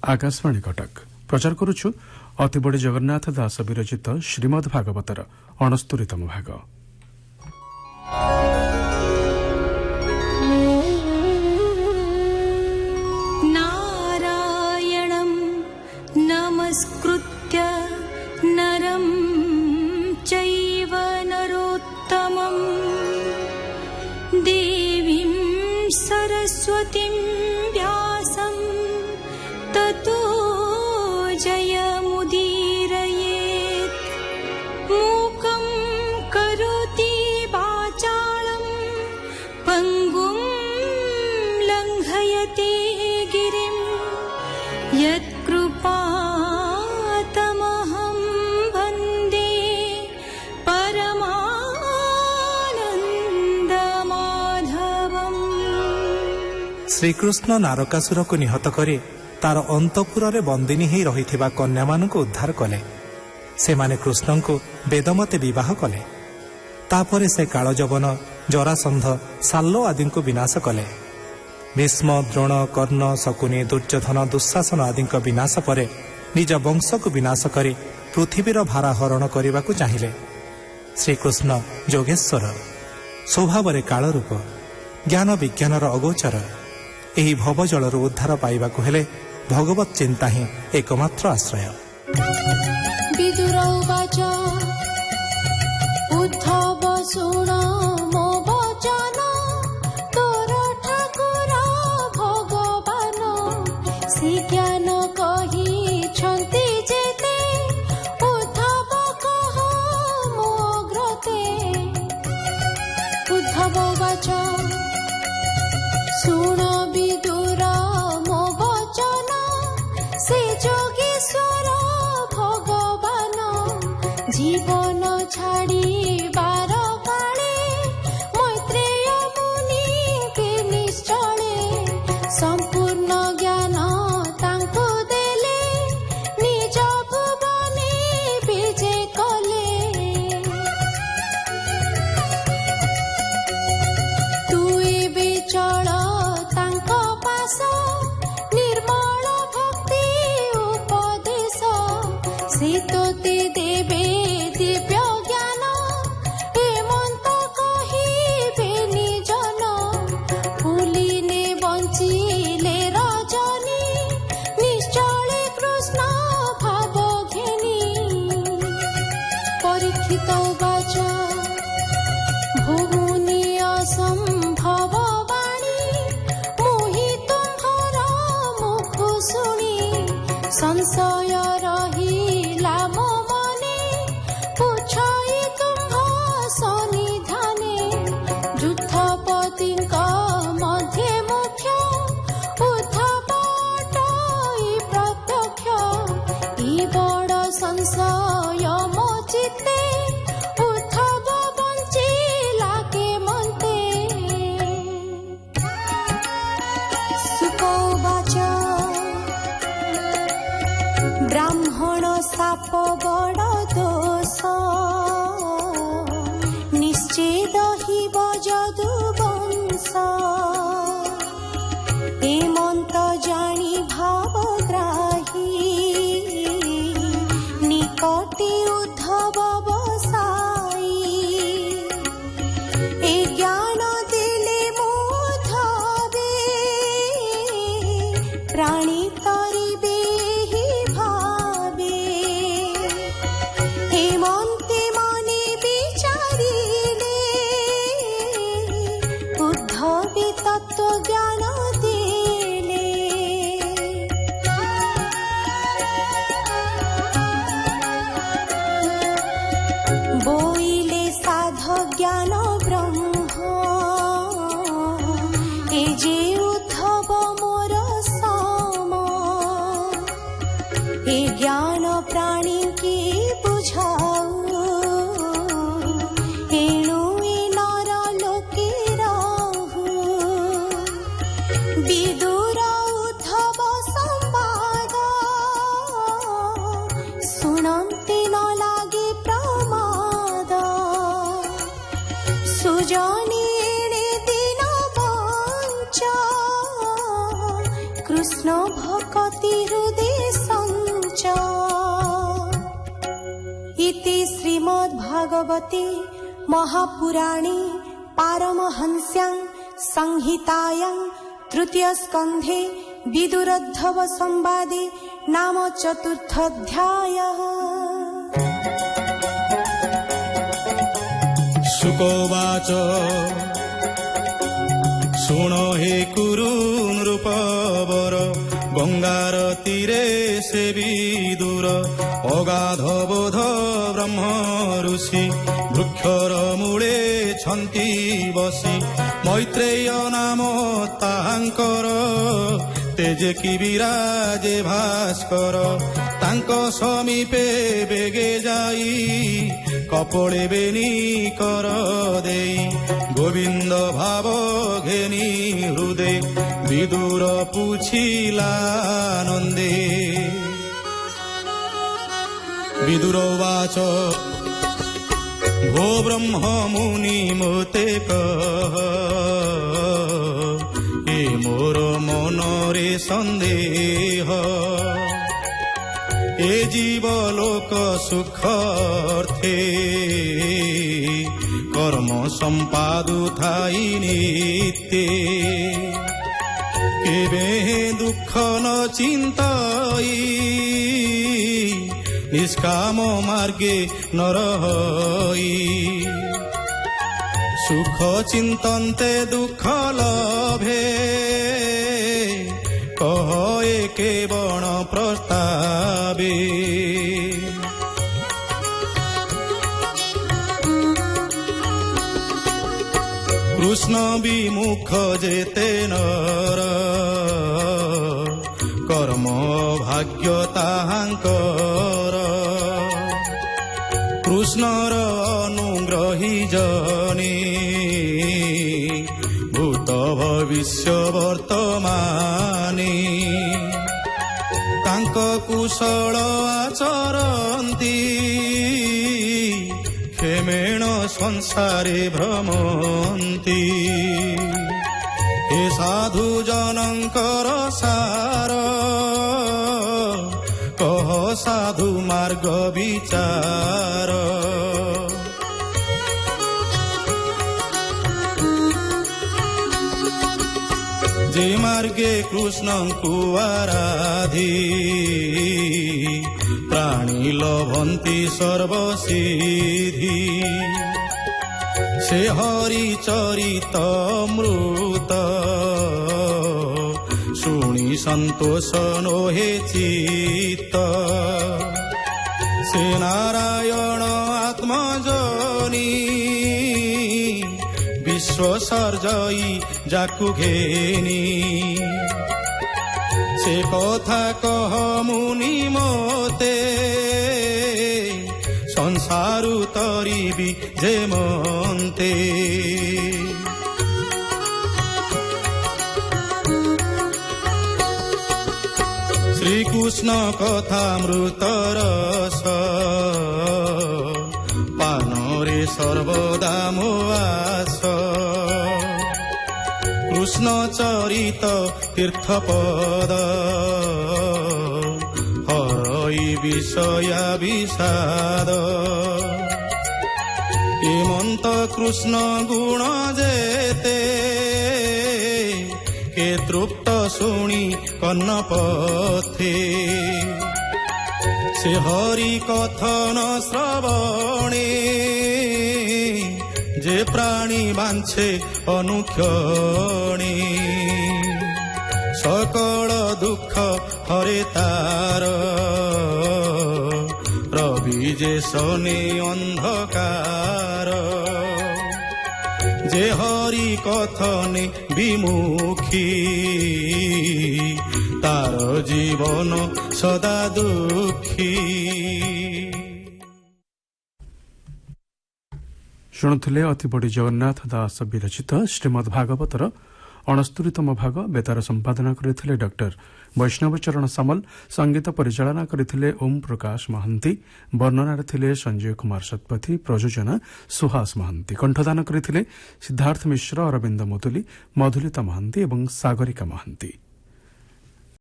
आकाशवाणी कटक प्रचार करुछु अतिबड़ी जगन्नाथ दास विरचित श्रीमद् भागवतर 69तम भाग। नारायणं नमस्कृत्य नरं चैव नरोत्तमं देवीं सरस्वतीं व्यासं ततो जयमुदीरयेत्। मूकं करोति वाचालं पङ्गुं लङ्घयति गिरिं यत्कृपातमहं वन्दे परमानन्दमाधवम्। श्रीकृष्ण नारकासुर को निहत करे तार अंतपुर बंदिनी ही रही कन्या मान उद्धार कले। से माने कृष्ण को वेदमते विवाह कले। तापरे से कालजवन जरासंध साल्लो आदि को विनाश कले। भीष्म द्रोण कर्ण शकुनी दुर्योधन दुःशासन आदि विनाश परे निज वंश को विनाश करी पृथ्वीर भारा हरण करने को चाहिए। श्रीकृष्ण जोगेश्वर स्वभाव कालरूप ज्ञान विज्ञानर अगोचर। एही भवजलर उद्धार पाइबाकु हेले भगवत चिंता ही एकमात्र आश्रय। विदुर उवाच उद्धव शृण मो वचन तोर ठाकुर भगवान से ज्ञान कहिछन्ति जेते उद्धव कह मो अग्रते। उद्धव उवाच शृण विदुर मो वचन से जोगेश्वर भगवान जीवन छाड़ीबार काले मैत्रेय मुनि के निश्चले संपूर्ण ज्ञान तांको देले निज भुवने विजे कले। तू एबे चल तांको पास निर्मल भक्ति उपदेश से तोते देबे दिव्य ज्ञान हेमंत कहिबे निजन फुलिने बंचिले रजनी निश्चले कृष्ण भाव घेनी। परीक्षित उवाच भूमुनि असंभव वाणी मोहि तुम्हर मुख शुणी संशय रहिला मो मने पुछई तुम्ह सन्निधाने। युद्धपतिंक मध्ये मुख्य उद्धव अटई प्रत्यक्ष ई बड़ संशय मो चित्ते उद्धव बंचिला के मन्ते। सुक उवाच ब्राह्मण साप बड़ दोष निश्चेद हिब जदु वंश हेमंत जानी भावग्राही निकटे उद्धव बसाई। ए ज्ञान दिले मोधवे प्राणी तरिबे हि भावे। हेमन्ते मने विचारिले उद्धवे तत्व ज्ञान देले। बोइले साध ज्ञान ब्रह्म ए जे उद्धव मोर सम। ए ज्ञान प्राणी की बुझाऊ एणु ए नर लोके रहु। विदुर उद्धव संवाद शुणन्ति न लागे प्रमाद। सुजानी एणे दिन बंच कृष्ण भक्ति हृदय श्रीमद्भागवते महापुराणे पारमहंस्यां संहितायां तृतीयस्कन्धे विदुरोद्धव संवादे नाम चतुर्थोऽध्यायः। शुकोवाच ଶୁଣ ହେ କୁରୁ ନୃପବର ଗଙ୍ଗାର ତୀରେ ସେ ବିଦୁର ଅଗାଧ ବୋଧ ବ୍ରହ୍ମ ଋଷି ବୃକ୍ଷର ମୂଳେ ଛନ୍ତି ବସି ମୈତ୍ରେୟ ନାମ ତାହାଙ୍କର ତେଜେ କି ବିରାଜେ ଭାସ୍କର ତାଙ୍କ ସମୀପେ ବେଗେ ଯାଇ କପଳେ ବେନି କର ଦେଇ ଗୋବିନ୍ଦ ଭାବ ଘେନି ହୃଦେ ବିଦୁର ପୁଛିଲା ନନ୍ଦେ। ବିଦୁର ବାଚ ଭୋ ବ୍ରହ୍ମ ମୁନି ମୋତେ କହ ଏ ମୋର ମନରେ ସନ୍ଦେହ ଏ জীব লোক সুখর্থে কর্ম সম্পাদু থাই নিত্যে কেবে দুঃখ ন চিন্তাই নিষ্কাম মার্গে নরহই সুখ চিন্তন্তে দুঃখ লভে কহ একে বণ প্রস্তাবে। কৃষ্ণ বিমুখ যেতে নর কর্ম ভাগ্য তাহাঙ্কর কৃষ্ণর অনুগ্রহী জনে ভূত ভবিষ্য বর্তমানে ତାଙ୍କ କୁଶଳ ଆଚରନ୍ତି ଖେମେଣ ସଂସାରେ ଭ୍ରମନ୍ତି ଏ ସାଧୁ ଜନଙ୍କର ସାର କହ ସାଧୁ ମାର୍ଗ ବିଚାର। যে মার্গে কৃষ্ণଙ୍କୁ আরাধি প্রাণী লভন্তি সর্বসিদ্ধি সে হরি চরিত মৃত শুনি সন্তোষ নোহে চিত্ত সে নারায়ণ আত্মজনী বিশ্ব সর্জই যাকু ঘেনি সে কথা কহ মুনি মতে সংসারু তরিবি যে মন্তে। শ্রীকৃষ্ণ কথা মৃত রস পানরে সর্বদা মোয়াস কৃষ্ণ চরিত তীর্থপদ হরই বিষয়া বিষাদ হেমন্ত কৃষ্ণ গুণ যেতে কে তৃপ্ত শুনি কর্ণপথে সে হরি কথন শ্রবণে যে প্রাণী বাঞ্ছে অনুক্ষণে সকল দুঃখ হরে তার রবি যে শোনে অন্ধকার যে হরি কথনে বিমুখী তার জীবন সদা দুঃখী। ଶୁଣୁଥିଲେ ଅତିବଡ଼ି ଜଗନ୍ନାଥ ଦାସ ବିରଚିତ ଶ୍ରୀମଦ୍ ଭାଗବତର 69ତମ ଭାଗ। ବେତାର ସମ୍ପାଦନା କରିଥିଲେ ଡକ୍ଟର ବୈଷ୍ଣବ ଚରଣ ସାମଲ। ସଙ୍ଗୀତ ପରିଚାଳନା କରିଥିଲେ ଓମ୍ ପ୍ରକାଶ ମହାନ୍ତି। ବର୍ଣ୍ଣନାରେ ଥିଲେ ସଞ୍ଜୟ କୁମାର ଶତପଥୀ। ପ୍ରଯୋଜନା ସୁହାସ ମହାନ୍ତି। କଣ୍ଠଦାନ କରିଥିଲେ ସିଦ୍ଧାର୍ଥ ମିଶ୍ର, ଅରବିନ୍ଦ ମୁଦୁଲି, ମଧୁଲିତା ମହାନ୍ତି ଏବଂ ସାଗରିକା ମହାନ୍ତି।